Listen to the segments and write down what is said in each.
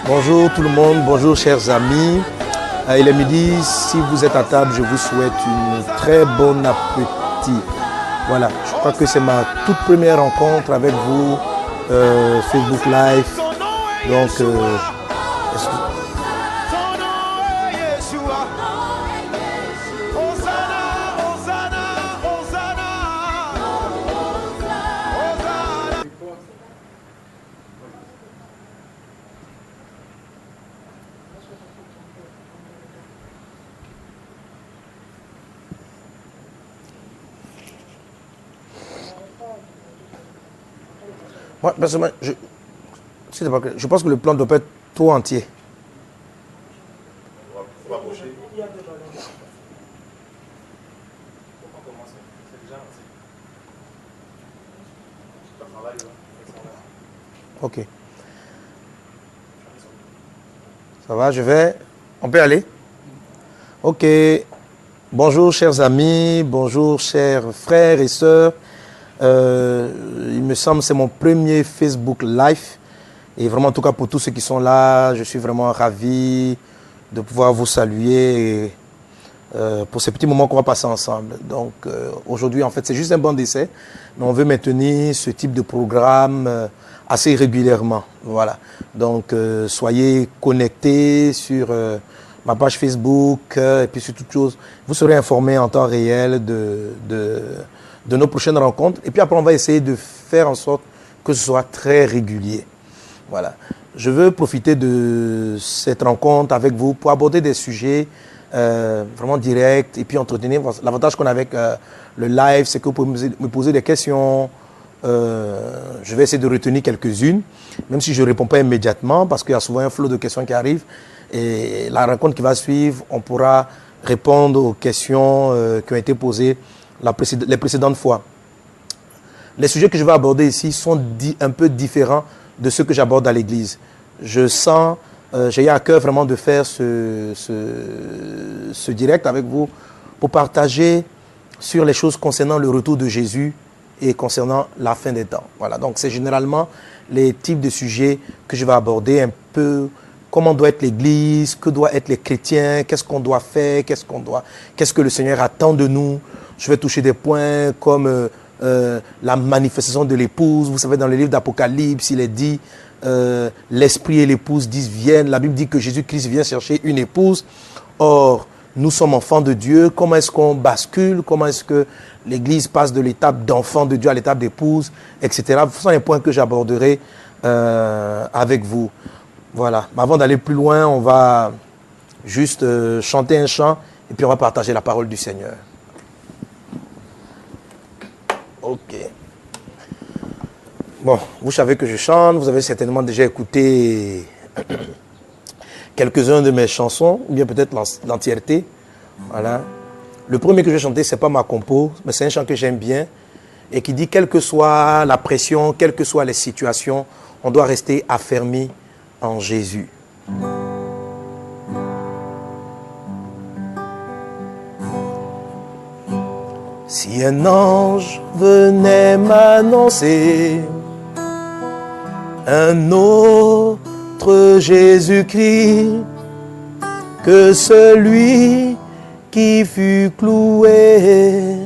Bonjour tout le monde, bonjour chers amis. Il est midi, si vous êtes à table, je vous souhaite une très bonne appétit. Voilà, je crois que c'est ma toute première rencontre avec vous, Facebook Live. Donc, moi, personnellement, je pense que le plan doit pas être trop entier. On va approcher. Ok. Ça va, on peut aller? Ok. Bonjour chers amis, bonjour chers frères et sœurs. Il me semble que c'est mon premier Facebook Live. Et vraiment, en tout cas, pour tous ceux qui sont là, je suis vraiment ravi de pouvoir vous saluer pour ces petits moments qu'on va passer ensemble. Donc, aujourd'hui, en fait, c'est juste un banc d'essai. Mais on veut maintenir ce type de programme assez régulièrement. Voilà. Donc, soyez connectés sur ma page Facebook et puis sur toute chose. Vous serez informés en temps réel de nos prochaines rencontres. Et puis après, on va essayer de faire en sorte que ce soit très régulier. Voilà. Je veux profiter de cette rencontre avec vous pour aborder des sujets vraiment directs et puis entretenir. L'avantage qu'on a avec le live, c'est que vous pouvez me poser des questions. Je vais essayer de retenir quelques-unes, même si je ne réponds pas immédiatement, parce qu'il y a souvent un flot de questions qui arrivent. Et la rencontre qui va suivre, on pourra répondre aux questions qui ont été posées les précédentes fois. Les sujets que je vais aborder ici sont un peu différents de ceux que j'aborde à l'église. J'ai eu à cœur vraiment de faire ce direct avec vous pour partager sur les choses concernant le retour de Jésus et concernant la fin des temps. Voilà, donc c'est généralement les types de sujets que je vais aborder, un peu comment doit être l'église, que doivent être les chrétiens, qu'est-ce qu'on doit faire, qu'est-ce que le Seigneur attend de nous. Je vais toucher des points comme la manifestation de l'épouse. Vous savez, dans le livre d'Apocalypse, il est dit l'esprit et l'épouse disent viennent. La Bible dit que Jésus-Christ vient chercher une épouse. Or, nous sommes enfants de Dieu. Comment est-ce qu'on bascule? Comment est-ce que l'Église passe de l'étape d'enfant de Dieu à l'étape d'épouse, etc. Ce sont les points que j'aborderai avec vous. Voilà. Mais avant d'aller plus loin, on va juste chanter un chant et puis on va partager la parole du Seigneur. Ok. Bon, vous savez que je chante, vous avez certainement déjà écouté quelques-uns de mes chansons, ou bien peut-être l'entièreté. Voilà. Le premier que je vais chanter, ce n'est pas ma compo, mais c'est un chant que j'aime bien et qui dit, quelle que soit la pression, quelles que soient les situations, on doit rester affermi en Jésus. Si un ange venait m'annoncer un autre Jésus-Christ que celui qui fut cloué,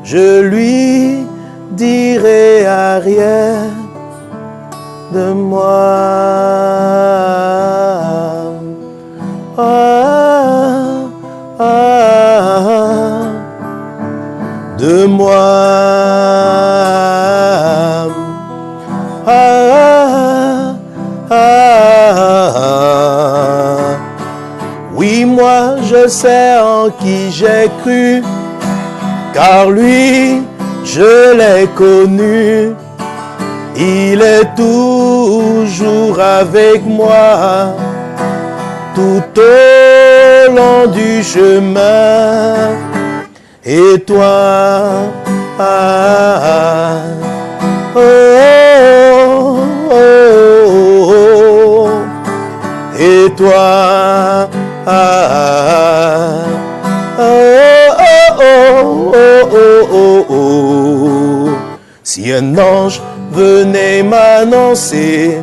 je lui dirai à rien de moi. De moi. Oui, moi je sais en qui j'ai cru, car lui je l'ai connu. Il est toujours avec moi tout au long du chemin. Et toi, et toi, si un ange venait m'annoncer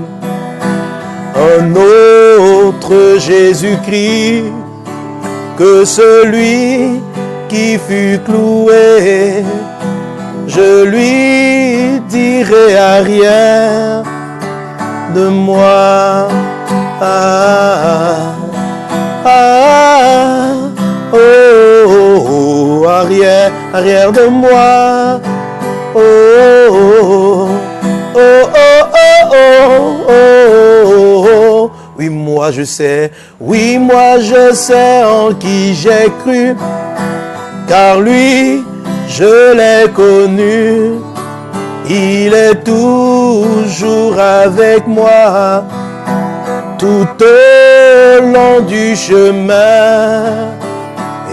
un autre Jésus-Christ que celui qui fut cloué. Je lui dirai à rien de moi. Arrière de moi. Oui, moi je sais, en qui j'ai cru, car lui, je l'ai connu, il est toujours avec moi, tout au long du chemin.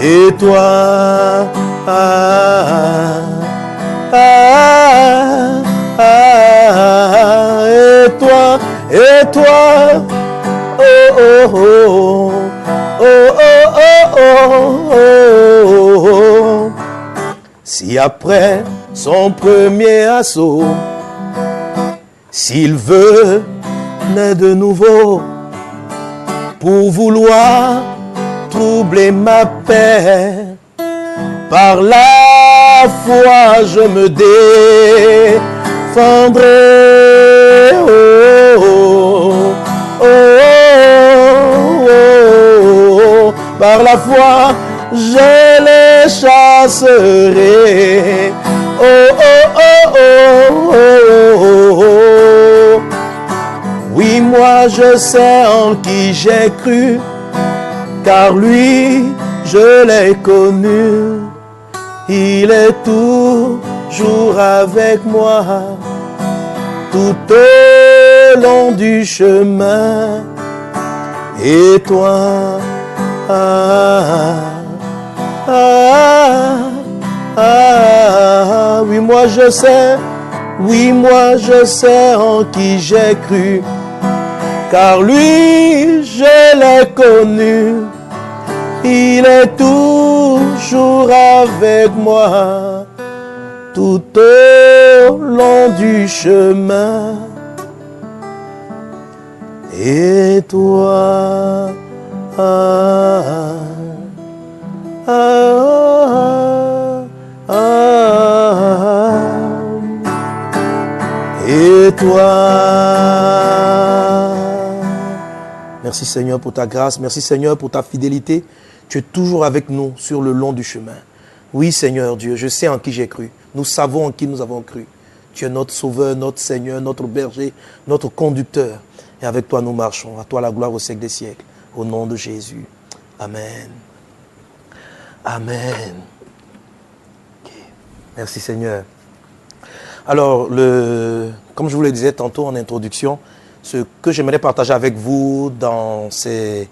Et toi, et toi, si après son premier assaut, s'il veut naît de nouveau pour vouloir troubler ma paix, par la foi je me défendrai. Par la foi je les chasserai. Oui, moi je sais en qui j'ai cru, car lui je l'ai connu, il est toujours avec moi, tout au long du chemin. Et toi, oui, moi je sais en qui j'ai cru, car lui je l'ai connu, il est toujours avec moi, tout au long du chemin. Et toi, et toi. Merci Seigneur pour ta grâce, merci Seigneur pour ta fidélité. Tu es toujours avec nous sur le long du chemin. Oui Seigneur Dieu, je sais en qui j'ai cru. Nous savons en qui nous avons cru. Tu es notre sauveur, notre Seigneur, notre berger, notre conducteur. Et avec toi nous marchons. À toi la gloire au siècle des siècles. Au nom de Jésus. Amen. Amen. Okay. Merci Seigneur. Alors, comme je vous le disais tantôt en introduction, ce que j'aimerais partager avec vous dans ces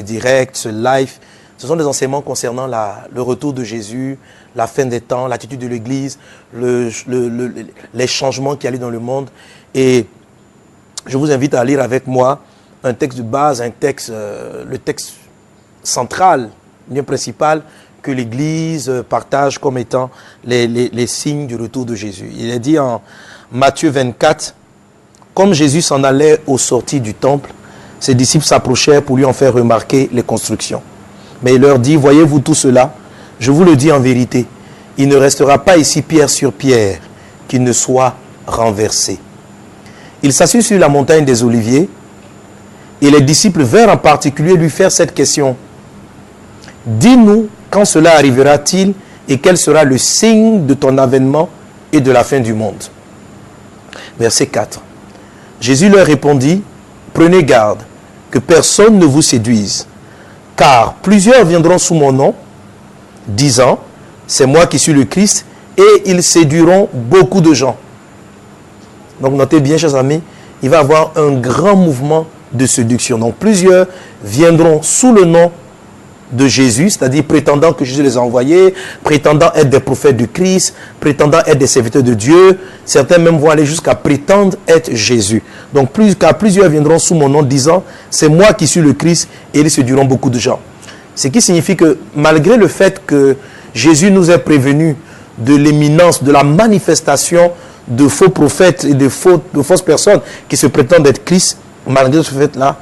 directs, ce live, ce sont des enseignements concernant le retour de Jésus, la fin des temps, l'attitude de l'Église, les changements qui allaient dans le monde. Et je vous invite à lire avec moi un texte de base, le texte central, bien principal, que l'Église partage comme étant les signes du retour de Jésus. Il est dit en Matthieu 24, « Comme Jésus s'en allait aux sorties du temple, ses disciples s'approchèrent pour lui en faire remarquer les constructions. Mais il leur dit, « Voyez-vous tout cela? Je vous le dis en vérité, il ne restera pas ici pierre sur pierre qui ne soit renversé. » Il s'assit sur la montagne des Oliviers et les disciples vinrent en particulier lui faire cette question. « Dis-nous, quand cela arrivera-t-il et quel sera le signe de ton avènement et de la fin du monde ?» Verset 4. Jésus leur répondit, « Prenez garde que personne ne vous séduise, car plusieurs viendront sous mon nom, disant, c'est moi qui suis le Christ, et ils séduiront beaucoup de gens. » Donc notez bien, chers amis, il va y avoir un grand mouvement de séduction. Donc plusieurs viendront sous le nom de Jésus, c'est-à-dire prétendant que Jésus les a envoyés, prétendant être des prophètes du Christ, prétendant être des serviteurs de Dieu. Certains même vont aller jusqu'à prétendre être Jésus. Donc plusieurs viendront sous mon nom disant, c'est moi qui suis le Christ, et ils séduiront beaucoup de gens. Ce qui signifie que malgré le fait que Jésus nous ait prévenus de l'imminence, de la manifestation de faux prophètes et de fausses personnes qui se prétendent être Christ, malgré ce fait-là,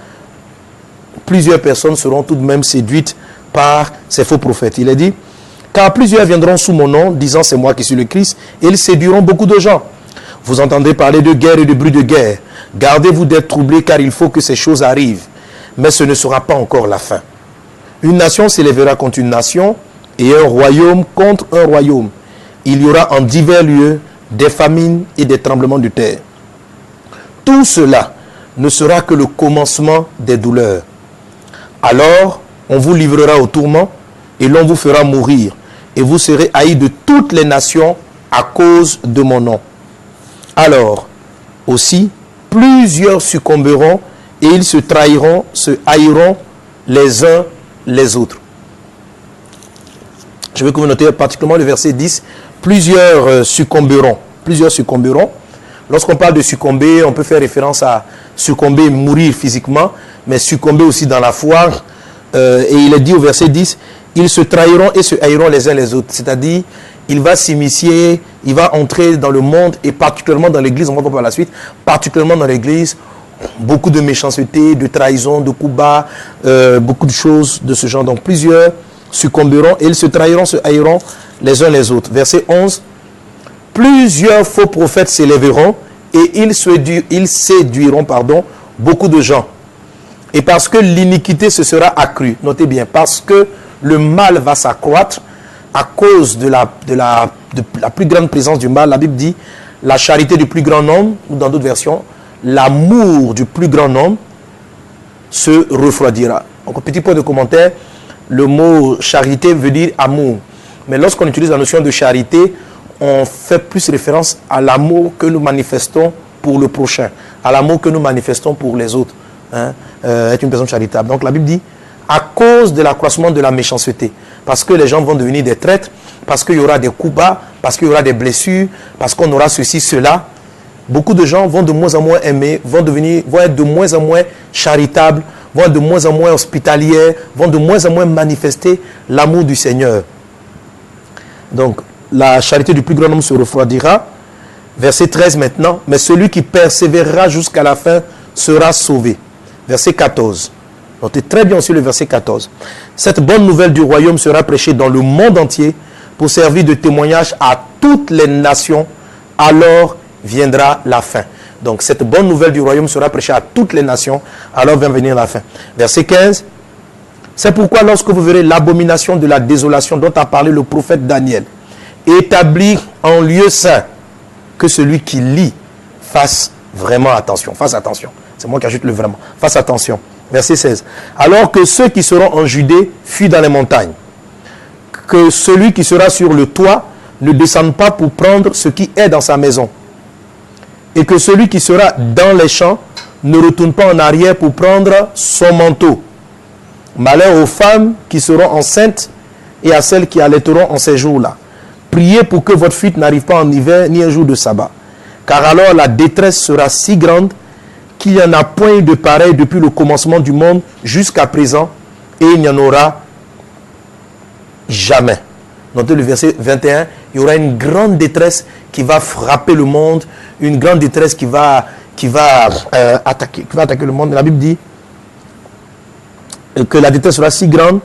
plusieurs personnes seront tout de même séduites par ces faux prophètes. Il est dit, car plusieurs viendront sous mon nom, disant c'est moi qui suis le Christ, et ils séduiront beaucoup de gens. Vous entendrez parler de guerre et de bruit de guerre. Gardez-vous d'être troublés, car il faut que ces choses arrivent. Mais ce ne sera pas encore la fin. Une nation s'élèvera contre une nation, et un royaume contre un royaume. Il y aura en divers lieux des famines et des tremblements de terre. Tout cela ne sera que le commencement des douleurs. Alors, on vous livrera au tourment, et l'on vous fera mourir, et vous serez haïs de toutes les nations à cause de mon nom. Alors, aussi, plusieurs succomberont, et ils se trahiront, se haïront les uns les autres. Je veux que vous notez particulièrement le verset 10. Plusieurs succomberont. Plusieurs succomberont. Lorsqu'on parle de succomber, on peut faire référence à succomber, mourir physiquement, mais succomber aussi dans la foi. Et il est dit au verset 10, ils se trahiront et se haïront les uns les autres. C'est-à-dire, il va s'immiscer, il va entrer dans le monde, et particulièrement dans l'église, on va voir par la suite, particulièrement dans l'église, beaucoup de méchanceté, de trahison, de coups bas, beaucoup de choses de ce genre. Donc plusieurs succomberont et ils se trahiront, se haïront les uns les autres. Verset 11. Plusieurs faux prophètes s'élèveront et ils séduiront beaucoup de gens. Et parce que l'iniquité se sera accrue, notez bien, parce que le mal va s'accroître à cause de la plus grande présence du mal, la Bible dit la charité du plus grand nombre, ou dans d'autres versions, l'amour du plus grand nombre se refroidira. Donc, petit point de commentaire, le mot charité veut dire amour. Mais lorsqu'on utilise la notion de charité, on fait plus référence à l'amour que nous manifestons pour le prochain, à l'amour que nous manifestons pour les autres. Être une personne charitable. Donc la Bible dit, à cause de l'accroissement de la méchanceté, parce que les gens vont devenir des traîtres, parce qu'il y aura des coups bas, parce qu'il y aura des blessures, parce qu'on aura ceci, cela, beaucoup de gens vont de moins en moins aimer, vont être de moins en moins charitables, vont être de moins en moins hospitaliers, vont de moins en moins manifester l'amour du Seigneur. Donc, la charité du plus grand nombre se refroidira. Verset 13 maintenant. Mais celui qui persévérera jusqu'à la fin sera sauvé. Verset 14. Notez très bien aussi le verset 14. Cette bonne nouvelle du royaume sera prêchée dans le monde entier pour servir de témoignage à toutes les nations. Alors viendra la fin. Donc cette bonne nouvelle du royaume sera prêchée à toutes les nations. Alors vient venir la fin. Verset 15. C'est pourquoi lorsque vous verrez l'abomination de la désolation dont a parlé le prophète Daniel, établi en lieu saint, que celui qui lit fasse vraiment attention. Fasse attention. C'est moi qui ajoute le vraiment. Fasse attention. Verset 16. Alors que ceux qui seront en Judée fuient dans les montagnes. Que celui qui sera sur le toit ne descende pas pour prendre ce qui est dans sa maison. Et que celui qui sera dans les champs ne retourne pas en arrière pour prendre son manteau. Malheur aux femmes qui seront enceintes et à celles qui allaiteront en ces jours-là. Priez pour que votre fuite n'arrive pas en hiver ni un jour de sabbat. Car alors la détresse sera si grande qu'il n'y en a point de pareil depuis le commencement du monde jusqu'à présent, et il n'y en aura jamais. Notez le verset 21, il y aura une grande détresse qui va frapper le monde, une grande détresse qui va attaquer le monde. La Bible dit que la détresse sera si grande,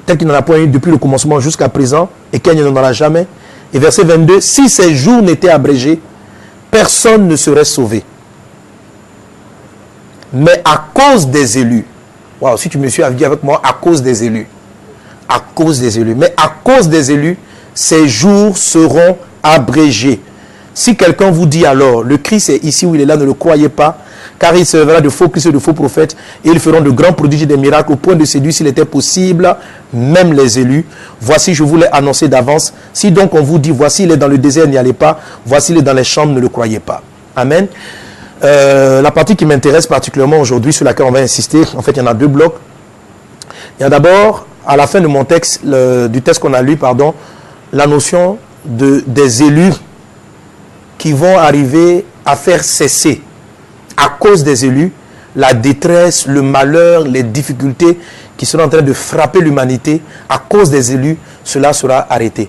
tel qu'il n'y en a point eu depuis le commencement jusqu'à présent, et qu'il n'y en aura jamais. Et verset 22, si ces jours n'étaient abrégés, personne ne serait sauvé. Mais à cause des élus, waouh, si tu me suis dit avec moi, à cause des élus, à cause des élus, mais à cause des élus, ces jours seront abrégés. Si quelqu'un vous dit alors, le Christ est ici ou il est là, ne le croyez pas, car il se révélera de faux Christ et de faux prophètes, et ils feront de grands prodiges et des miracles, au point de séduire, s'il était possible, même les élus. Voici, je vous l'ai annoncé d'avance. Si donc on vous dit, voici, il est dans le désert, n'y allez pas, voici, il est dans les chambres, ne le croyez pas. Amen. La partie qui m'intéresse particulièrement aujourd'hui, sur laquelle on va insister, en fait, il y en a deux blocs. Il y a d'abord, à la fin de mon texte, du texte qu'on a lu, la notion des élus qui vont arriver à faire cesser, à cause des élus, la détresse, le malheur, les difficultés qui sont en train de frapper l'humanité. À cause des élus, cela sera arrêté.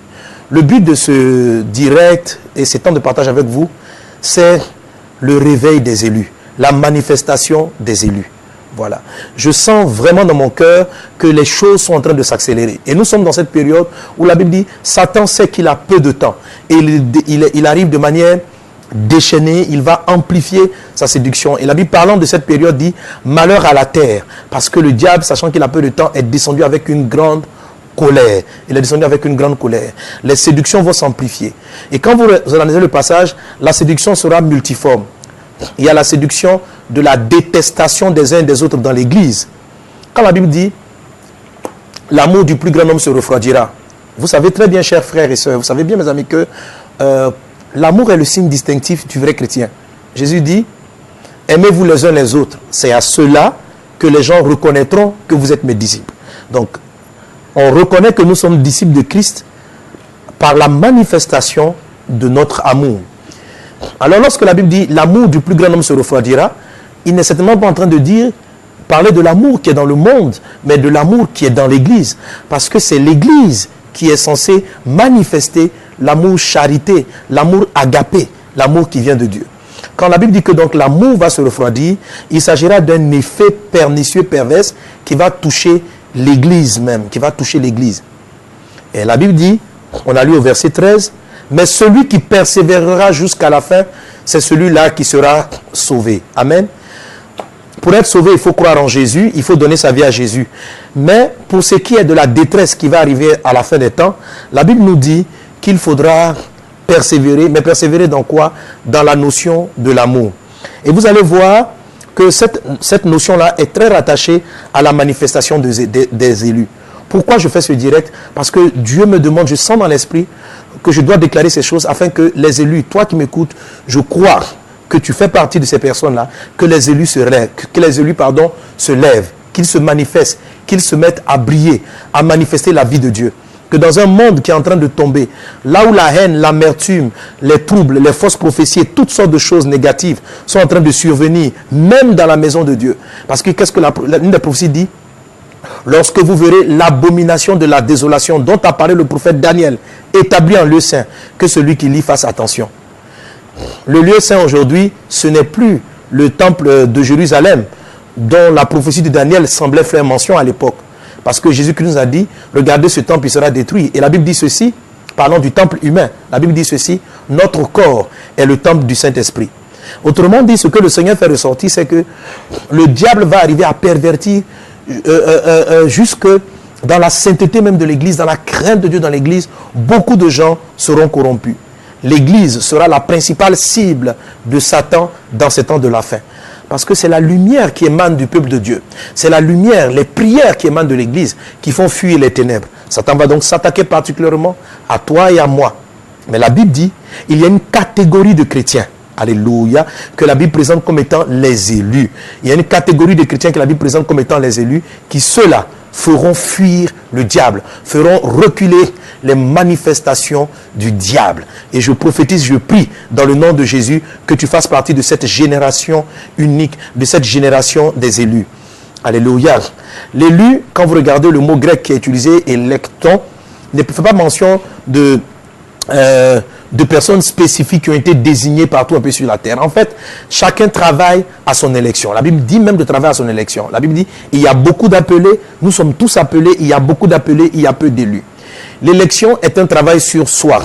Le but de ce direct et ces temps de partage avec vous, c'est le réveil des élus, la manifestation des élus. Voilà. Je sens vraiment dans mon cœur que les choses sont en train de s'accélérer. Et nous sommes dans cette période où la Bible dit, Satan sait qu'il a peu de temps. Et il arrive de manière déchaînée, il va amplifier sa séduction. Et la Bible parlant de cette période dit, malheur à la terre. Parce que le diable, sachant qu'il a peu de temps, est descendu avec une grande colère. Il est descendu avec une grande colère. Les séductions vont s'amplifier. Et quand vous analysez le passage, la séduction sera multiforme. Il y a la séduction de la détestation des uns et des autres dans l'église. Quand la Bible dit l'amour du plus grand homme se refroidira, vous savez très bien, chers frères et sœurs, vous savez bien, mes amis, que l'amour est le signe distinctif du vrai chrétien. Jésus dit, aimez-vous les uns les autres. C'est à cela que les gens reconnaîtront que vous êtes mes disciples. Donc, on reconnaît que nous sommes disciples de Christ par la manifestation de notre amour. Alors, lorsque la Bible dit l'amour du plus grand homme se refroidira, il n'est certainement pas en train de dire, parler de l'amour qui est dans le monde, mais de l'amour qui est dans l'église. Parce que c'est l'église qui est censée manifester l'amour charité, l'amour agapé, l'amour qui vient de Dieu. Quand la Bible dit que donc l'amour va se refroidir, il s'agira d'un effet pernicieux, perverse, qui va toucher l'église même, qui va toucher l'église. Et la Bible dit, on a lu au verset 13, mais celui qui persévérera jusqu'à la fin, c'est celui-là qui sera sauvé. Amen. Pour être sauvé, il faut croire en Jésus, il faut donner sa vie à Jésus. Mais pour ce qui est de la détresse qui va arriver à la fin des temps, la Bible nous dit qu'il faudra persévérer. Mais persévérer dans quoi? Dans la notion de l'amour. Et vous allez voir que cette notion-là est très rattachée à la manifestation des élus. Pourquoi je fais ce direct? Parce que Dieu me demande, je sens dans l'esprit que je dois déclarer ces choses afin que les élus, toi qui m'écoutes, je crois que tu fais partie de ces personnes-là, que les élus se lèvent, se lèvent, qu'ils se manifestent, qu'ils se mettent à briller, à manifester la vie de Dieu. Que dans un monde qui est en train de tomber, là où la haine, l'amertume, les troubles, les fausses prophéties et toutes sortes de choses négatives sont en train de survenir, même dans la maison de Dieu. Parce que qu'est-ce que l'une des prophéties dit? Lorsque vous verrez l'abomination de la désolation dont a parlé le prophète Daniel, établi en lieu saint, que celui qui lit fasse attention. Le lieu saint aujourd'hui, ce n'est plus le temple de Jérusalem dont la prophétie de Daniel semblait faire mention à l'époque. Parce que Jésus-Christ nous a dit, regardez ce temple, il sera détruit. Et la Bible dit ceci, parlant du temple humain, la Bible dit ceci, notre corps est le temple du Saint-Esprit. Autrement dit, ce que le Seigneur fait ressortir, c'est que le diable va arriver à pervertir jusque dans la sainteté même de l'Église, dans la crainte de Dieu dans l'Église, beaucoup de gens seront corrompus. L'Église sera la principale cible de Satan dans ces temps de la fin. Parce que c'est la lumière qui émane du peuple de Dieu. C'est la lumière, les prières qui émanent de l'Église qui font fuir les ténèbres. Satan va donc s'attaquer particulièrement à toi et à moi. Mais la Bible dit, il y a une catégorie de chrétiens, alléluia, que la Bible présente comme étant les élus. Il y a une catégorie de chrétiens que la Bible présente comme étant les élus, qui ceux-là feront fuir le diable, feront reculer les manifestations du diable. Et je prophétise, je prie dans le nom de Jésus que tu fasses partie de cette génération unique, de cette génération des élus. Alléluia. L'élu, quand vous regardez le mot grec qui est utilisé, électon, ne fait pas mention de personnes spécifiques qui ont été désignées partout un peu sur la terre. En fait, chacun travaille à son élection. La Bible dit même de travailler à son élection. La Bible dit, il y a beaucoup d'appelés, nous sommes tous appelés, il y a beaucoup d'appelés, il y a peu d'élus. L'élection est un travail sur soi.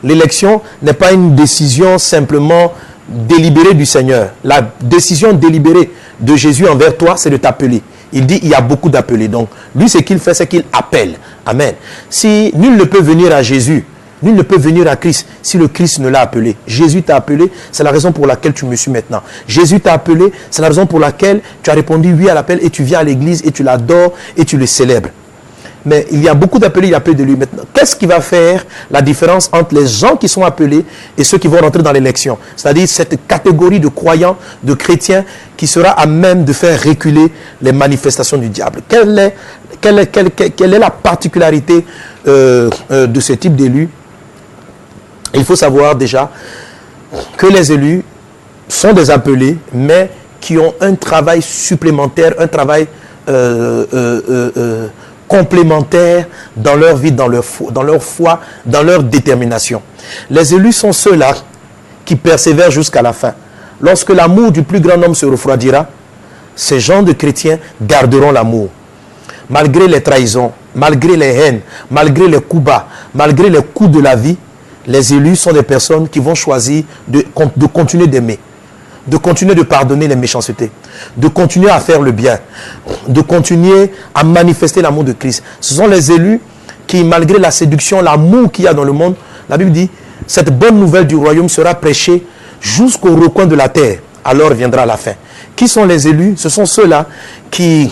L'élection n'est pas une décision simplement délibérée du Seigneur. La décision délibérée de Jésus envers toi, c'est de t'appeler. Il dit, il y a beaucoup d'appelés. Donc, lui, ce qu'il fait, c'est qu'il appelle. Amen. Si nul ne peut venir à Jésus, nul ne peut venir à Christ si le Christ ne l'a appelé. Jésus t'a appelé, c'est la raison pour laquelle tu me suis maintenant. Jésus t'a appelé, c'est la raison pour laquelle tu as répondu oui à l'appel et tu viens à l'église et tu l'adores et tu le célèbres. Mais il y a beaucoup d'appelés, il y a peu de lui maintenant. Qu'est-ce qui va faire la différence entre les gens qui sont appelés et ceux qui vont rentrer dans l'élection? C'est-à-dire cette catégorie de croyants, de chrétiens qui sera à même de faire reculer les manifestations du diable. Quelle est la particularité de ce type d'élus? Il faut savoir déjà que les élus sont des appelés, mais qui ont un travail supplémentaire, un travail complémentaire dans leur vie, dans leur foi, dans leur détermination. Les élus sont ceux-là qui persévèrent jusqu'à la fin. lorsque l'amour du plus grand homme se refroidira, ces gens de chrétiens garderont l'amour. Malgré les trahisons, malgré les haines, malgré les coups bas, malgré les coups de la vie, les élus sont des personnes qui vont choisir de continuer d'aimer, de continuer de pardonner les méchancetés, de continuer à faire le bien, de continuer à manifester l'amour de Christ. Ce sont les élus qui, malgré la séduction, l'amour qu'il y a dans le monde, la Bible dit, cette bonne nouvelle du royaume sera prêchée jusqu'au recoin de la terre. Alors viendra la fin. Qui sont les élus? Ce sont ceux-là qui,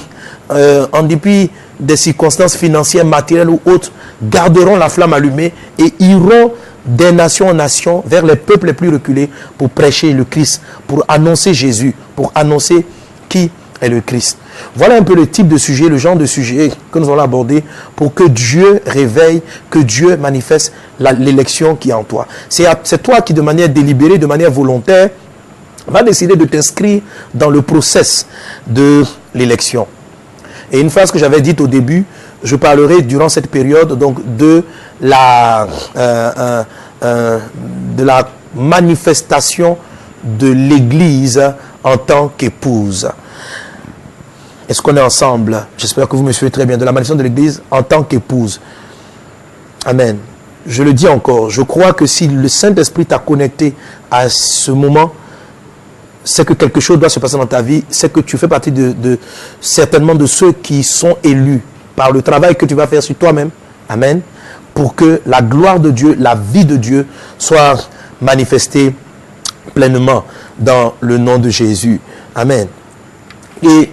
en dépit des circonstances financières, matérielles ou autres, garderont la flamme allumée et iront des nations en nations vers les peuples les plus reculés pour prêcher le Christ, pour annoncer Jésus, pour annoncer qui est le Christ. Voilà un peu le type de sujet, le genre de sujet que nous allons aborder pour que Dieu réveille, que Dieu manifeste l'élection qui est en toi. C'est toi qui, de manière délibérée, de manière volontaire, va décider de t'inscrire dans le process de l'élection. Et une phrase que j'avais dite au début, je parlerai durant cette période donc de la manifestation de l'Église en tant qu'épouse. Est-ce qu'on est ensemble? J'espère que vous me suivez très bien. De la manifestation de l'Église en tant qu'épouse. Amen. Je le dis encore, je crois que si le Saint-Esprit t'a connecté à ce moment, c'est que quelque chose doit se passer dans ta vie, c'est que tu fais partie certainement de ceux qui sont élus par le travail que tu vas faire sur toi-même. Amen. Pour que la gloire de Dieu, la vie de Dieu soit manifestée pleinement dans le nom de Jésus. Amen. Et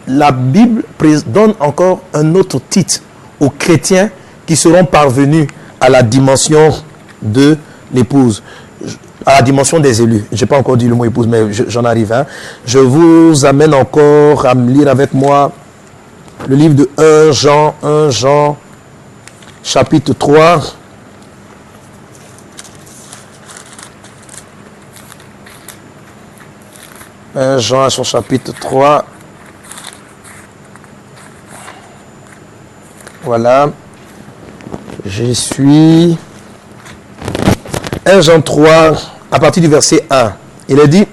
la Bible donne encore un autre titre aux chrétiens qui seront parvenus à la dimension de l'épouse, à la dimension des élus. Je n'ai pas encore dit le mot épouse, mais j'en arrive. Hein. Je vous amène encore à me lire avec moi le livre de 1 Jean, chapitre 3. 1 Jean à son chapitre 3. Voilà. Je suis 1 Jean 3, à partir du verset 1. Il est dit,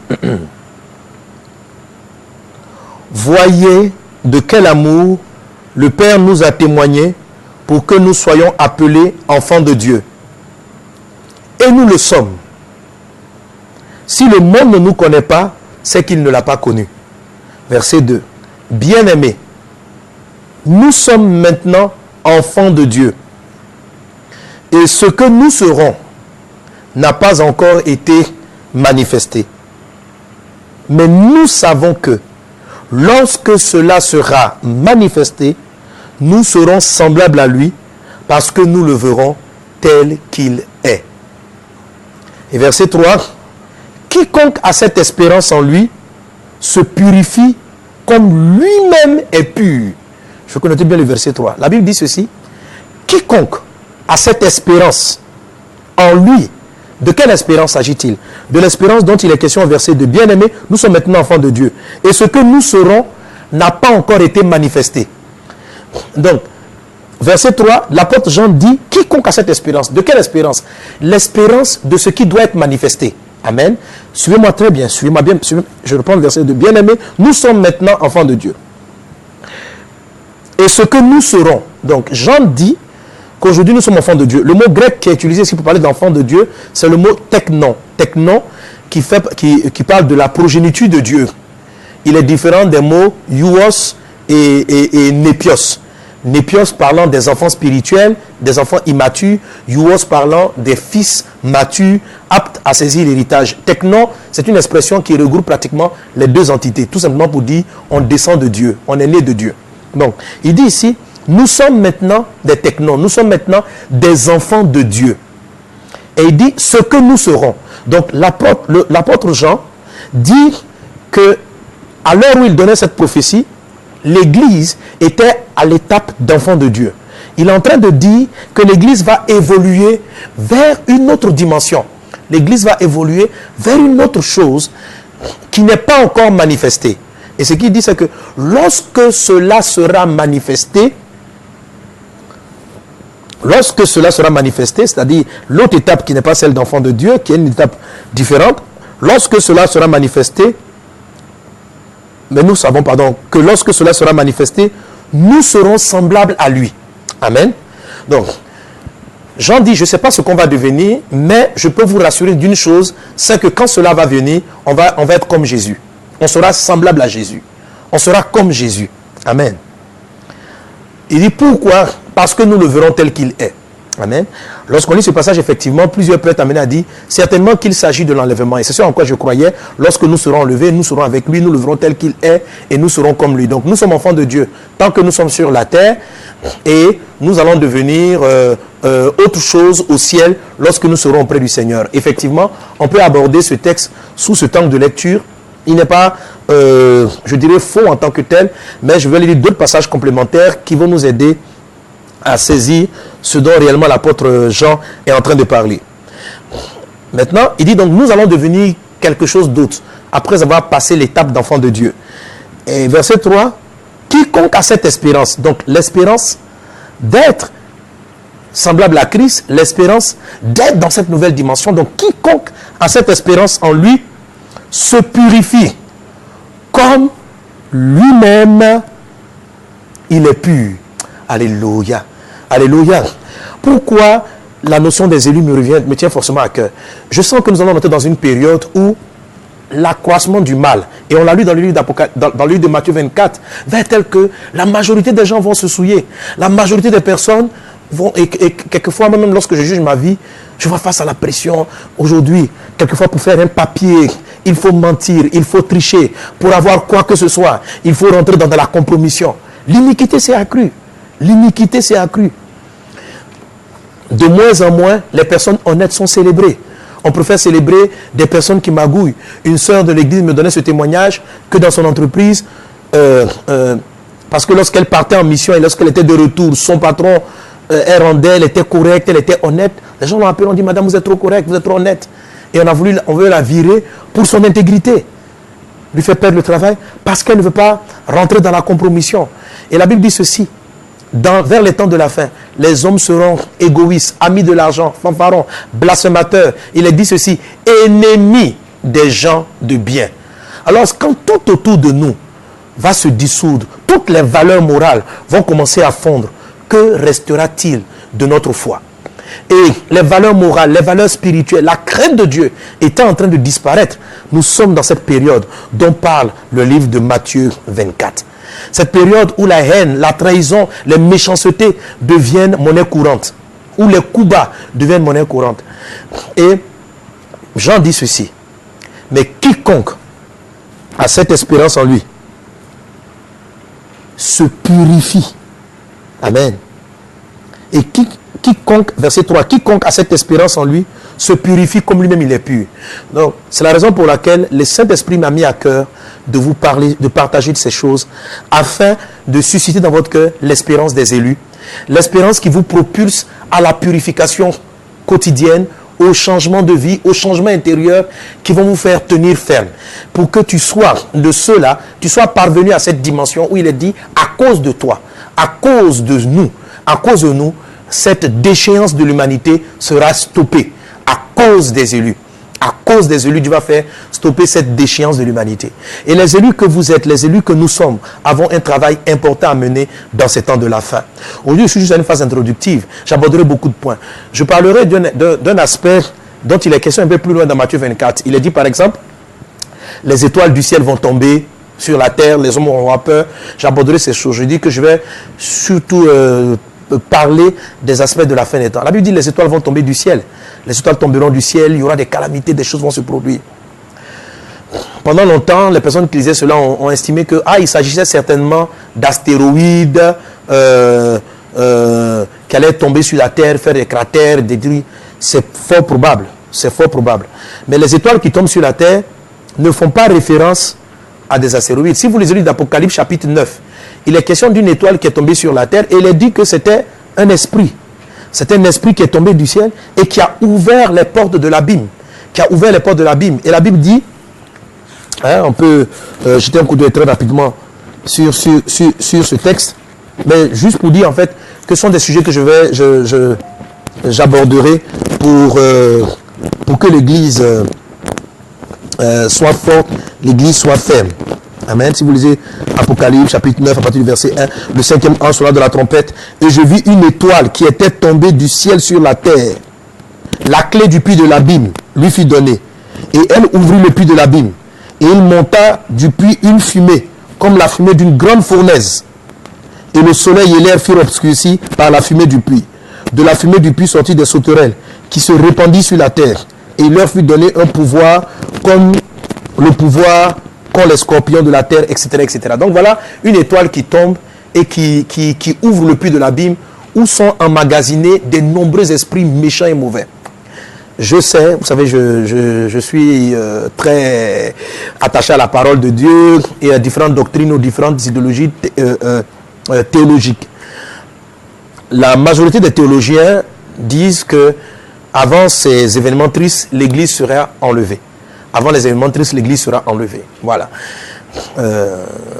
voyez de quel amour le Père nous a témoigné pour que nous soyons appelés enfants de Dieu. Et nous le sommes. Si le monde ne nous connaît pas, c'est qu'il ne l'a pas connu. Verset 2. Bien-aimés, nous sommes maintenant enfants de Dieu. Et ce que nous serons n'a pas encore été manifesté. Mais nous savons que lorsque cela sera manifesté, nous serons semblables à lui parce que nous le verrons tel qu'il est. Et verset 3. Quiconque a cette espérance en lui se purifie comme lui-même est pur. Je connais bien le verset 3. La Bible dit ceci. Quiconque a cette espérance en lui. De quelle espérance s'agit-il? De l'espérance dont il est question au verset 2. Bien-aimés, nous sommes maintenant enfants de Dieu. Et ce que nous serons n'a pas encore été manifesté. Donc, verset 3, l'apôtre Jean dit, quiconque a cette espérance. De quelle espérance? L'espérance de ce qui doit être manifesté. Amen. Suivez-moi très bien, suivez-moi bien. Je reprends le verset 2. Bien-aimés, nous sommes maintenant enfants de Dieu. Et ce que nous serons. Donc, Jean dit qu'aujourd'hui nous sommes enfants de Dieu. Le mot grec qui est utilisé ici pour parler d'enfants de Dieu, c'est le mot teknon. Teknon qui parle de la progéniture de Dieu. Il est différent des mots huos et nepios. Nepios parlant des enfants spirituels, des enfants immatures. Huos parlant des fils matures, aptes à saisir l'héritage. Teknon, c'est une expression qui regroupe pratiquement les deux entités. Tout simplement pour dire, on descend de Dieu, on est né de Dieu. Donc, il dit ici, nous sommes maintenant des teknons, nous sommes maintenant des enfants de Dieu. Et il dit, ce que nous serons. Donc, l'apôtre Jean dit que, à l'heure où il donnait cette prophétie, l'Église était à l'étape d'enfant de Dieu. Il est en train de dire que l'Église va évoluer vers une autre dimension. L'Église va évoluer vers une autre chose qui n'est pas encore manifestée. Et ce qu'il dit, c'est que lorsque cela sera manifesté, c'est-à-dire l'autre étape qui n'est pas celle d'enfant de Dieu, qui est une étape différente, lorsque cela sera manifesté, mais nous savons, pardon, que lorsque cela sera manifesté, nous serons semblables à lui. Amen. Donc, Jean dit, je ne sais pas ce qu'on va devenir, mais je peux vous rassurer d'une chose, c'est que quand cela va venir, on va être comme Jésus. On sera semblable à Jésus. On sera comme Jésus. Amen. Il dit pourquoi? Parce que nous le verrons tel qu'il est. Amen. Lorsqu'on lit ce passage, effectivement, plusieurs peuvent être amenés à dire certainement qu'il s'agit de l'enlèvement. Et c'est ce en quoi je croyais. Lorsque nous serons enlevés, nous serons avec lui, nous le verrons tel qu'il est et nous serons comme lui. Donc nous sommes enfants de Dieu tant que nous sommes sur la terre et nous allons devenir autre chose au ciel lorsque nous serons auprès du Seigneur. Effectivement, on peut aborder ce texte sous ce temps de lecture. Il n'est pas, je dirais, faux en tant que tel, mais je vais lire d'autres passages complémentaires qui vont nous aider à saisir ce dont réellement l'apôtre Jean est en train de parler. Maintenant, il dit donc, nous allons devenir quelque chose d'autre, après avoir passé l'étape d'enfant de Dieu. Et verset 3, quiconque a cette espérance, donc l'espérance d'être semblable à Christ, l'espérance d'être dans cette nouvelle dimension, donc quiconque a cette espérance en lui, se purifie comme lui-même il est pur. Alléluia. Alléluia. Pourquoi la notion des élus me tient forcément à cœur? Je sens que nous allons entrer dans une période où l'accroissement du mal, et on l'a lu dans le livre dans le livre de Matthieu 24, va être tel que la majorité des gens vont se souiller. La majorité des personnes vont, et quelquefois, même lorsque je juge ma vie, je vois face à la pression. Aujourd'hui, quelquefois pour faire un papier, il faut mentir, il faut tricher. Pour avoir quoi que ce soit, il faut rentrer dans de la compromission. L'iniquité s'est accrue. L'iniquité s'est accrue. De moins en moins, les personnes honnêtes sont célébrées. On préfère célébrer des personnes qui magouillent. Une sœur de l'église me donnait ce témoignage que dans son entreprise, parce que lorsqu'elle partait en mission et lorsqu'elle était de retour, son patron, elle rendait, elle était correcte, elle était honnête. Les gens l'ont appelé, on dit, madame, vous êtes trop correcte, vous êtes trop honnête. Et on veut la virer pour son intégrité. Lui fait perdre le travail parce qu'elle ne veut pas rentrer dans la compromission. Et la Bible dit ceci. Vers les temps de la fin, les hommes seront égoïstes, amis de l'argent, fanfarons, blasphémateurs. Il est dit ceci, ennemis des gens de bien. Alors, quand tout autour de nous va se dissoudre, toutes les valeurs morales vont commencer à fondre, que restera-t-il de notre foi? Et les valeurs morales, les valeurs spirituelles, la crainte de Dieu étant en train de disparaître, nous sommes dans cette période dont parle le livre de Matthieu 24. Cette période où la haine, la trahison, les méchancetés deviennent monnaie courante. Où les coups bas deviennent monnaie courante. Et Jean dit ceci. Mais quiconque a cette espérance en lui se purifie. Amen. Et quiconque, verset 3, quiconque a cette espérance en lui se purifie comme lui-même il est pur. Donc, c'est la raison pour laquelle le Saint-Esprit m'a mis à cœur de vous parler, de partager de ces choses, afin de susciter dans votre cœur l'espérance des élus, l'espérance qui vous propulse à la purification quotidienne, au changement de vie, au changement intérieur qui vont vous faire tenir ferme. Pour que tu sois de ceux-là, tu sois parvenu à cette dimension où il est dit, à cause de toi, à cause de nous, cette déchéance de l'humanité sera stoppée. À cause des élus. À cause des élus, Dieu va faire stopper cette déchéance de l'humanité. Et les élus que vous êtes, les élus que nous sommes, avons un travail important à mener dans ces temps de la fin. Aujourd'hui, je suis juste à une phase introductive. J'aborderai beaucoup de points. Je parlerai d'un aspect dont il est question un peu plus loin dans Matthieu 24. Il est dit par exemple, les étoiles du ciel vont tomber sur la terre, les hommes auront peur. J'aborderai ces choses. Je dis que je vais surtout parler des aspects de la fin des temps. La Bible dit les étoiles vont tomber du ciel. Les étoiles tomberont du ciel, il y aura des calamités, des choses vont se produire. Pendant longtemps, les personnes qui disaient cela ont estimé que il s'agissait certainement d'astéroïdes qui allaient tomber sur la terre, faire des cratères, détruire. C'est fort probable. C'est fort probable. Mais les étoiles qui tombent sur la terre ne font pas référence à des astéroïdes. Si vous lisez d'Apocalypse chapitre 9, il est question d'une étoile qui est tombée sur la terre et il est dit que c'était un esprit. C'est un esprit qui est tombé du ciel et qui a ouvert les portes de l'abîme. Qui a ouvert les portes de l'abîme. Et la Bible dit, on peut jeter un coup d'œil très rapidement sur ce texte, mais juste pour dire en fait que ce sont des sujets que j'aborderai pour que l'Église soit forte, l'Église soit ferme. Amen. Si vous lisez Apocalypse chapitre 9 à partir du verset 1, le 5e ange sonna de la trompette et je vis une étoile qui était tombée du ciel sur la terre. La clé du puits de l'abîme lui fut donnée et elle ouvrit le puits de l'abîme et il monta du puits une fumée comme la fumée d'une grande fournaise et le soleil et l'air furent obscurcis par la fumée du puits. De la fumée du puits sortit des sauterelles qui se répandit sur la terre et il leur fut donné un pouvoir comme le pouvoir qu'ont les scorpions de la terre, etc., etc. Donc voilà une étoile qui tombe et qui ouvre le puits de l'abîme où sont emmagasinés de nombreux esprits méchants et mauvais. Je sais, vous savez, je suis très attaché à la parole de Dieu et à différentes doctrines ou différentes idéologies théologiques. La majorité des théologiens disent que avant ces événements tristes, l'Église sera enlevée. Avant les événements tristes, l'Église sera enlevée. Voilà.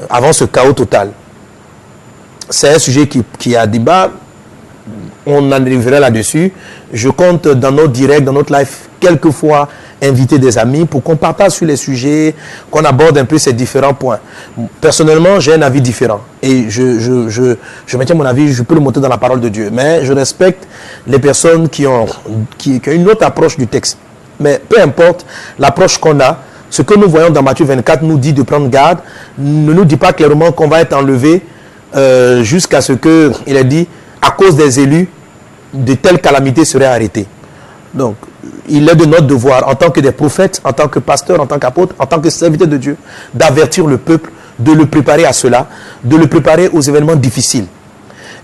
Avant ce chaos total. C'est un sujet qui a débat. On en arrivera là-dessus. Je compte dans notre direct, dans notre live, quelquefois inviter des amis pour qu'on partage sur les sujets, qu'on aborde un peu ces différents points. Personnellement, j'ai un avis différent. Et je maintiens mon avis, je peux le monter dans la parole de Dieu. Mais je respecte les personnes qui ont une autre approche du texte. Mais peu importe l'approche qu'on a, ce que nous voyons dans Matthieu 24 nous dit de prendre garde, ne nous dit pas clairement qu'on va être enlevé jusqu'à ce qu'il ait dit, à cause des élus, de telles calamités seraient arrêtées. Donc, il est de notre devoir, en tant que des prophètes, en tant que pasteurs, en tant qu'apôtres, en tant que serviteurs de Dieu, d'avertir le peuple, de le préparer à cela, de le préparer aux événements difficiles.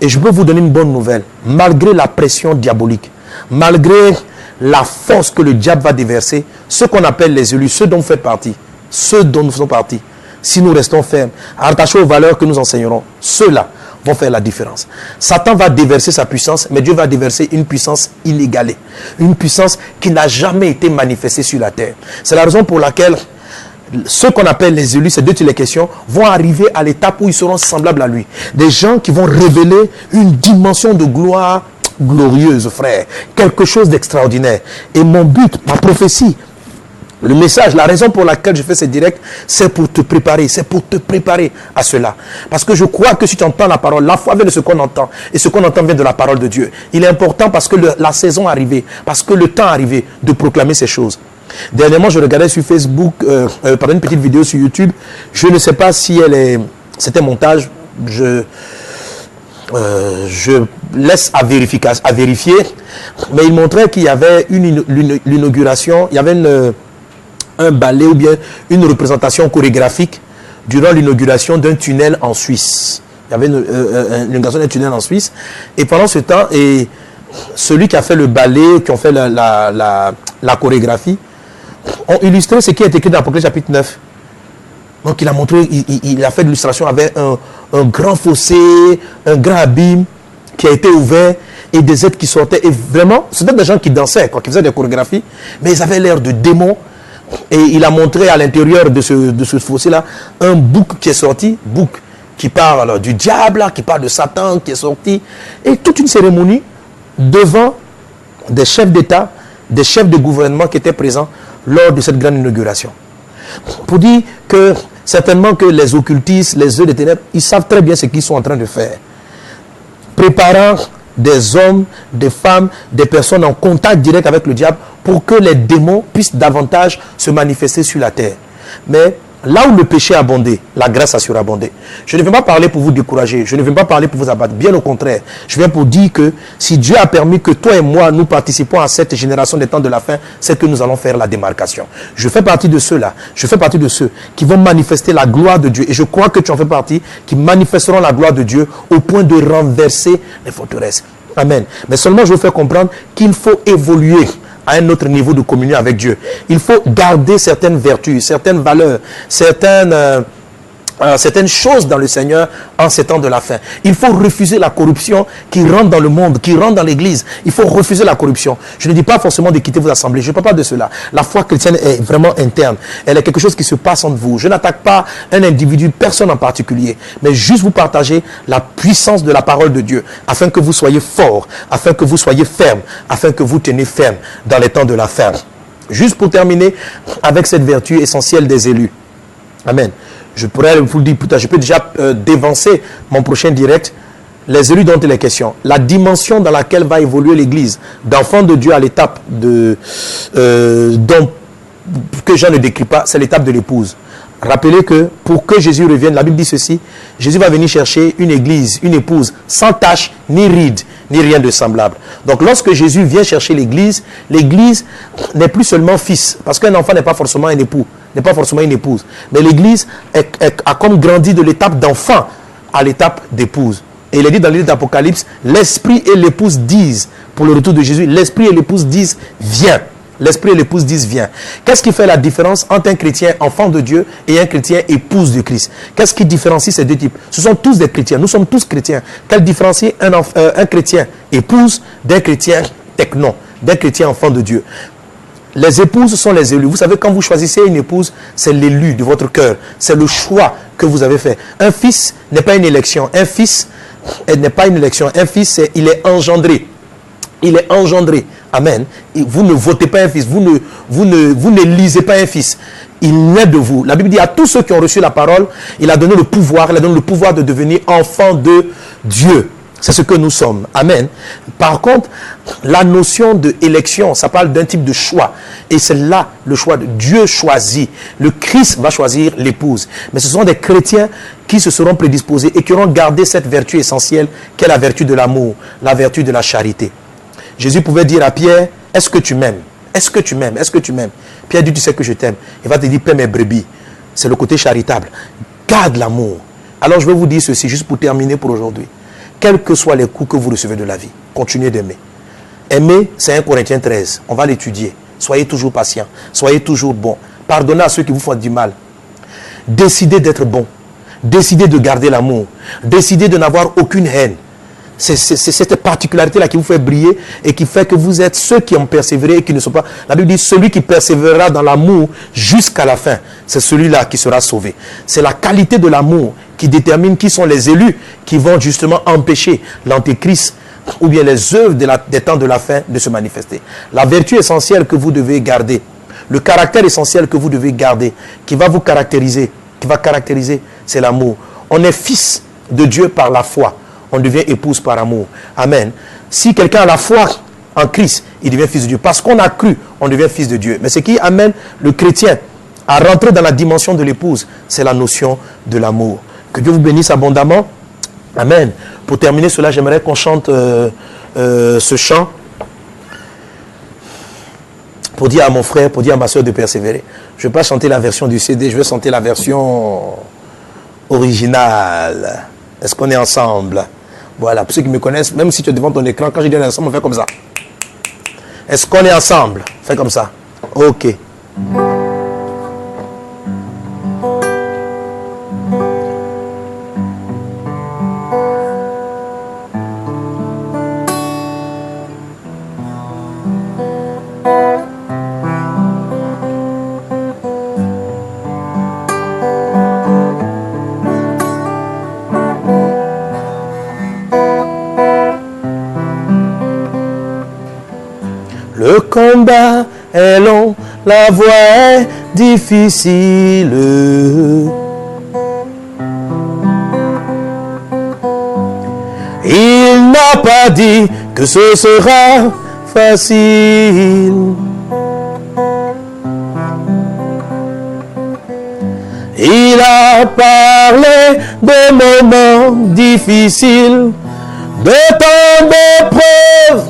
Et je peux vous donner une bonne nouvelle. Malgré la pression diabolique, malgré la force que le diable va déverser, ceux qu'on appelle les élus, ceux dont vous faites partie, ceux dont nous faisons partie, si nous restons fermes, attachés aux valeurs que nous enseignerons, ceux-là vont faire la différence. Satan va déverser sa puissance, mais Dieu va déverser une puissance inégalée. Une puissance qui n'a jamais été manifestée sur la terre. C'est la raison pour laquelle ceux qu'on appelle les élus, c'est deux les questions, vont arriver à l'étape où ils seront semblables à lui. Des gens qui vont révéler une dimension de gloire glorieuse, frère. Quelque chose d'extraordinaire. Et mon but, ma prophétie, le message, la raison pour laquelle je fais ce direct, c'est pour te préparer, à cela. Parce que je crois que si tu entends la parole, la foi vient de ce qu'on entend, et ce qu'on entend vient de la parole de Dieu. Il est important parce que la saison est arrivée, parce que le temps est arrivé de proclamer ces choses. Dernièrement, je regardais sur Facebook, pardon, une petite vidéo sur YouTube, je ne sais pas si c'est un montage, je laisse à vérifier, mais il montrait qu'il y avait l'inauguration, il y avait un ballet ou bien une représentation chorégraphique durant l'inauguration d'un tunnel en Suisse. Il y avait l'inauguration d'un tunnel en Suisse. Et pendant ce temps, celui qui a fait le ballet, qui a fait la chorégraphie, ont illustré ce qui est écrit dans Apocalypse chapitre 9. Donc il a montré, il a fait l'illustration avec un grand fossé, un grand abîme qui a été ouvert et des êtres qui sortaient. Et vraiment, c'était des gens qui dansaient, qui faisaient des chorégraphies, mais ils avaient l'air de démons. Et il a montré à l'intérieur de ce fossé-là un bouc qui est sorti, bouc qui parle du diable, qui parle de Satan qui est sorti. Et toute une cérémonie devant des chefs d'État, des chefs de gouvernement qui étaient présents lors de cette grande inauguration. Pour dire que certainement que les occultistes, les œufs des ténèbres, ils savent très bien ce qu'ils sont en train de faire. Préparant des hommes, des femmes, des personnes en contact direct avec le diable pour que les démons puissent davantage se manifester sur la terre. Mais là où le péché a abondé, la grâce a surabondé. Je ne viens pas parler pour vous décourager, je ne viens pas parler pour vous abattre, bien au contraire. Je viens pour dire que si Dieu a permis que toi et moi, nous participons à cette génération des temps de la fin, c'est que nous allons faire la démarcation. Je fais partie de ceux-là, je fais partie de ceux qui vont manifester la gloire de Dieu. Et je crois que tu en fais partie, qui manifesteront la gloire de Dieu au point de renverser les forteresses. Amen. Mais seulement je veux faire comprendre qu'il faut évoluer à un autre niveau de communion avec Dieu. Il faut garder certaines vertus, certaines valeurs, certaines choses dans le Seigneur en ces temps de la fin. Il faut refuser la corruption qui rentre dans le monde, qui rentre dans l'église. Il faut refuser la corruption. Je ne dis pas forcément de quitter vos assemblées. Je ne parle pas de cela. La foi chrétienne est vraiment interne. Elle est quelque chose qui se passe entre vous. Je n'attaque pas un individu, personne en particulier, mais juste vous partager la puissance de la parole de Dieu afin que vous soyez forts, afin que vous soyez fermes, afin que vous teniez ferme dans les temps de la fin. Juste pour terminer avec cette vertu essentielle des élus. Amen. Je pourrais vous le dire plus tard, je peux déjà dévancer mon prochain direct. Les élus dont il est question, la dimension dans laquelle va évoluer l'Église, d'enfant de Dieu à l'étape que Jean ne décrit pas, c'est l'étape de l'épouse. Rappelez que pour que Jésus revienne, la Bible dit ceci, Jésus va venir chercher une église, une épouse, sans tache, ni ride, ni rien de semblable. Donc lorsque Jésus vient chercher l'église, l'église n'est plus seulement fils, parce qu'un enfant n'est pas forcément un époux, n'est pas forcément une épouse. Mais l'église a comme grandi de l'étape d'enfant à l'étape d'épouse. Et il est dit dans le livre d'Apocalypse, l'esprit et l'épouse disent, pour le retour de Jésus, l'esprit et l'épouse disent, viens. L'esprit et l'épouse disent, viens. Qu'est-ce qui fait la différence entre un chrétien enfant de Dieu et un chrétien épouse de Christ? Qu'est-ce qui différencie ces deux types? Ce sont tous des chrétiens, nous sommes tous chrétiens. Quelle différencie un chrétien épouse d'un chrétien technon, d'un chrétien enfant de Dieu? Les épouses sont les élus. Vous savez, quand vous choisissez une épouse, c'est l'élu de votre cœur. C'est le choix que vous avez fait. Un fils n'est pas une élection. Un fils n'est pas une élection. Un fils, il est engendré. Il est engendré. Amen. Et vous ne votez pas un fils. Vous ne lisez pas un fils. Il naît de vous. La Bible dit à tous ceux qui ont reçu la parole, il a donné le pouvoir. Il a donné le pouvoir de devenir enfant de Dieu. C'est ce que nous sommes. Amen. Par contre, la notion d'élection, ça parle d'un type de choix. Et c'est là le choix de Dieu choisit. Le Christ va choisir l'épouse. Mais ce sont des chrétiens qui se seront prédisposés et qui auront gardé cette vertu essentielle qui est la vertu de l'amour, la vertu de la charité. Jésus pouvait dire à Pierre, est-ce que tu m'aimes? Est-ce que tu m'aimes? Est-ce que tu m'aimes? Pierre dit, tu sais que je t'aime. Il va te dire, paie mes brebis. C'est le côté charitable. Garde l'amour. Alors je vais vous dire ceci, juste pour terminer pour aujourd'hui. Quels que soient les coups que vous recevez de la vie, continuez d'aimer. Aimer, c'est 1 Corinthiens 13. On va l'étudier. Soyez toujours patient. Soyez toujours bon. Pardonnez à ceux qui vous font du mal. Décidez d'être bon. Décidez de garder l'amour. Décidez de n'avoir aucune haine. C'est cette particularité-là qui vous fait briller et qui fait que vous êtes ceux qui ont persévéré et qui ne sont pas... La Bible dit, celui qui persévérera dans l'amour jusqu'à la fin, c'est celui-là qui sera sauvé. C'est la qualité de l'amour qui détermine qui sont les élus qui vont justement empêcher l'antéchrist ou bien les œuvres des temps de la fin de se manifester. La vertu essentielle que vous devez garder, le caractère essentiel que vous devez garder, qui va vous caractériser, c'est l'amour. On est fils de Dieu par la foi. On devient épouse par amour. Amen. Si quelqu'un a la foi en Christ, il devient fils de Dieu. Parce qu'on a cru, on devient fils de Dieu. Mais ce qui amène le chrétien à rentrer dans la dimension de l'épouse, c'est la notion de l'amour. Que Dieu vous bénisse abondamment. Amen. Pour terminer cela, j'aimerais qu'on chante ce chant pour dire à mon frère, pour dire à ma soeur de persévérer. Je ne vais pas chanter la version du CD, je vais chanter la version originale. Est-ce qu'on est ensemble? Voilà, pour ceux qui me connaissent, même si tu es devant ton écran, quand je dis on est ensemble, on fait comme ça. Est-ce qu'on est ensemble? Fais comme ça. Ok. Le combat est long, la voie est difficile. Il n'a pas dit que ce sera facile. Il a parlé de moments difficiles, de temps d'épreuves,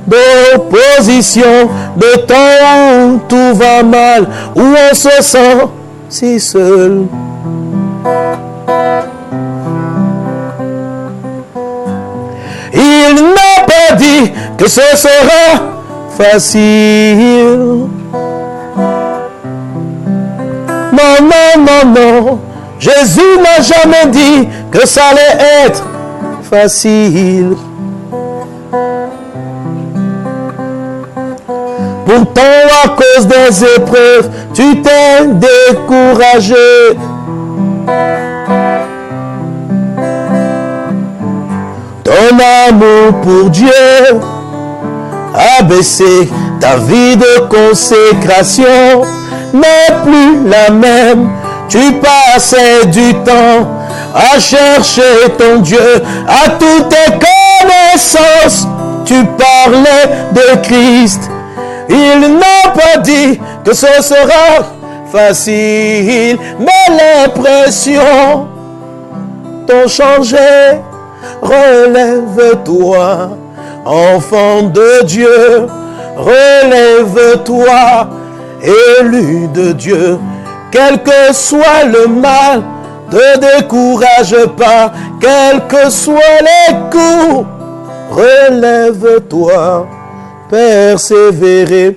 d'opposition, de temps où tout va mal, où on se sent si seul. Il n'a pas dit que ce sera facile. Non, non, non, non. Jésus n'a jamais dit que ça allait être facile. Pourtant, à cause des épreuves, tu t'es découragé. Ton amour pour Dieu abaissé, ta vie de consécration n'est plus la même. Tu passais du temps à chercher ton Dieu, à toutes tes connaissances. Tu parlais de Christ. Il n'a pas dit que ce sera facile, mais l'impression t'ont changé. Relève-toi, enfant de Dieu, relève-toi, élu de Dieu. Quel que soit le mal, ne décourage pas, quels que soient les coups, relève-toi, persévérer,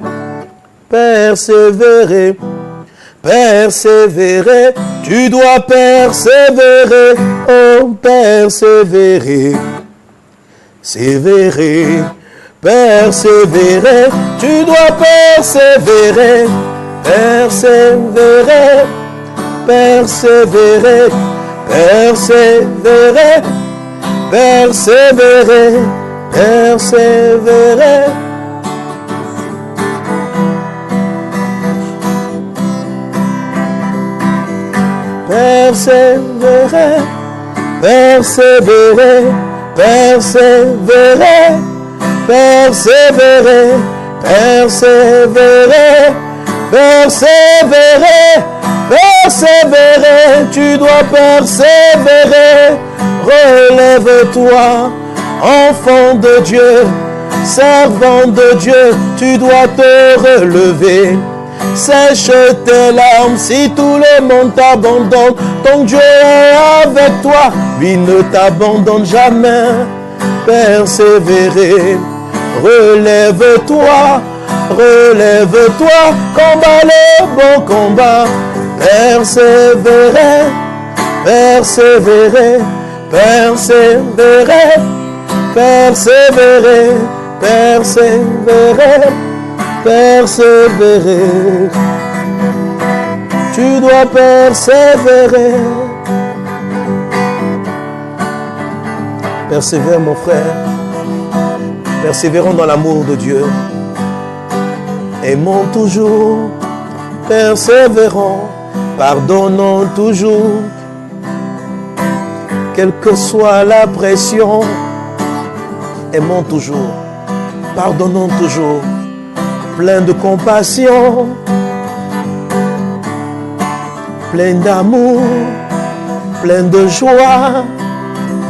persévérer, persévérer, tu dois persévérer, oh persévérer, sévérer, persévérer, tu dois persévérer, persévérer, persévérer, persévérer, persévérer, persévérer. Persévérer, persévérer, persévérer, persévérer, persévérer, persévérer, persévérer, tu dois persévérer. Relève-toi, enfant de Dieu, servant de Dieu, tu dois te relever. Sèche tes larmes si tout le monde t'abandonne. Ton Dieu est avec toi, lui ne t'abandonne jamais. Persévérer, relève-toi, relève-toi, combat le bon combat. Persévérer, persévérer, persévérer, persévérer, persévérer. Persévérer, tu dois persévérer. Persévère mon frère, persévérons dans l'amour de Dieu. Aimons toujours, persévérons, pardonnons toujours. Quelle que soit la pression, aimons toujours, pardonnons toujours. Plein de compassion, plein d'amour, plein de joie,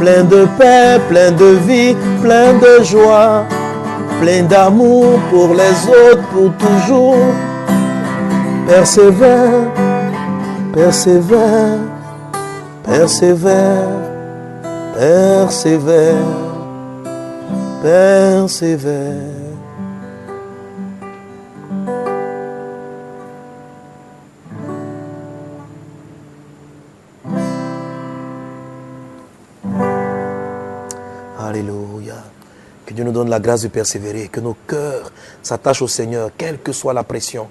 plein de paix, plein de vie, plein de joie, plein d'amour pour les autres, pour toujours. Persévère, persévère, persévère, persévère, persévère. Alléluia. Que Dieu nous donne la grâce de persévérer, que nos cœurs s'attachent au Seigneur, quelle que soit la pression.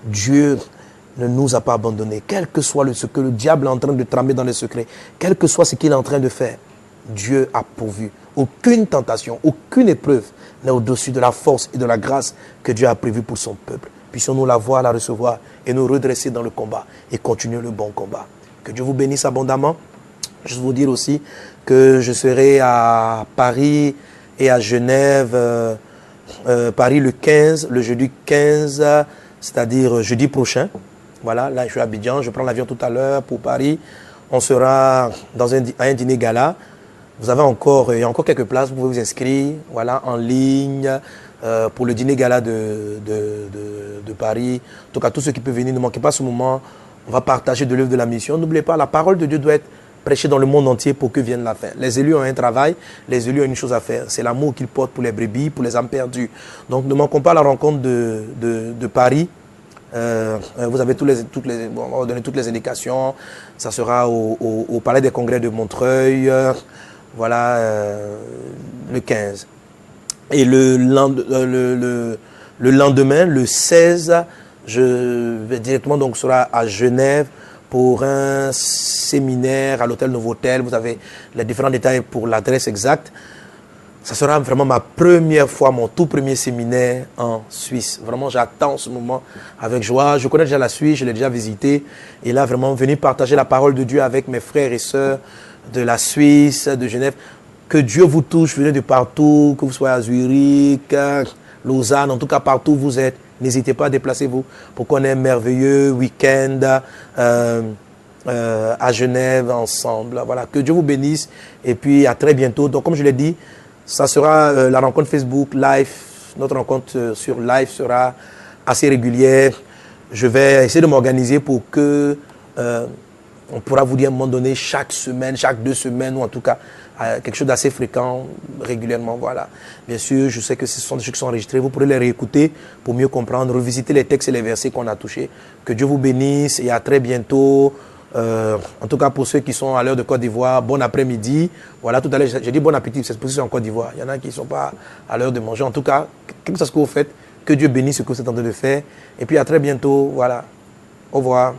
Dieu ne nous a pas abandonnés, quel que soit ce que le diable est en train de tramer dans les secrets, quel que soit ce qu'il est en train de faire. Dieu a pourvu. Aucune tentation, aucune épreuve n'est au-dessus de la force et de la grâce que Dieu a prévue pour son peuple. Puissions-nous la voir, la recevoir et nous redresser dans le combat et continuer le bon combat. Que Dieu vous bénisse abondamment. Je veux vous dire aussi que je serai à Paris et à Genève, Paris le 15, le jeudi 15, c'est-à-dire jeudi prochain. Voilà, là je suis à Abidjan, je prends l'avion tout à l'heure pour Paris. On sera dans un dîner gala. Vous avez encore, il y a encore quelques places, vous pouvez vous inscrire, voilà, en ligne, pour le dîner gala de Paris. En tout cas, tous ceux qui peuvent venir, ne manquez pas ce moment. On va partager de l'œuvre de la mission. N'oubliez pas, la parole de Dieu doit être prêchée dans le monde entier pour que vienne la fin. Les élus ont un travail, les élus ont une chose à faire. C'est l'amour qu'ils portent pour les brebis, pour les âmes perdues. Donc ne manquons pas la rencontre de Paris. Vous avez on va vous donner toutes les indications. Ça sera au Palais des Congrès de Montreuil. Voilà, le 15. Et le lendemain, le 16, je vais directement, donc, sera à Genève pour un séminaire à l'hôtel Novotel. Vous avez les différents détails pour l'adresse exacte. Ça sera vraiment ma première fois, mon tout premier séminaire en Suisse. Vraiment, j'attends ce moment avec joie. Je connais déjà la Suisse, je l'ai déjà visité. Et là, vraiment, venir partager la parole de Dieu avec mes frères et sœurs de la Suisse, de Genève. Que Dieu vous touche, venez de partout, que vous soyez à Zurich, Lausanne, en tout cas partout où vous êtes. N'hésitez pas à déplacer-vous pour qu'on ait un merveilleux week-end à Genève ensemble. Voilà, que Dieu vous bénisse et puis à très bientôt. Donc, comme je l'ai dit, ça sera la rencontre Facebook live. Notre rencontre sur live sera assez régulière. Je vais essayer de m'organiser pour que on pourra vous dire à un moment donné chaque semaine, chaque 2 semaines ou en tout cas quelque chose d'assez fréquent, régulièrement. Voilà. Bien sûr, je sais que ce sont des choses qui sont enregistrées. Vous pourrez les réécouter pour mieux comprendre, revisiter les textes et les versets qu'on a touchés. Que Dieu vous bénisse et à très bientôt. En tout cas, pour ceux qui sont à l'heure de Côte d'Ivoire, bon après-midi. Voilà, tout à l'heure, j'ai dit bon appétit, c'est pour ceux qui sont en Côte d'Ivoire. Il y en a qui ne sont pas à l'heure de manger. En tout cas, quel que soit ce que vous faites, que Dieu bénisse ce que vous êtes en train de faire. Et puis à très bientôt. Voilà. Au revoir.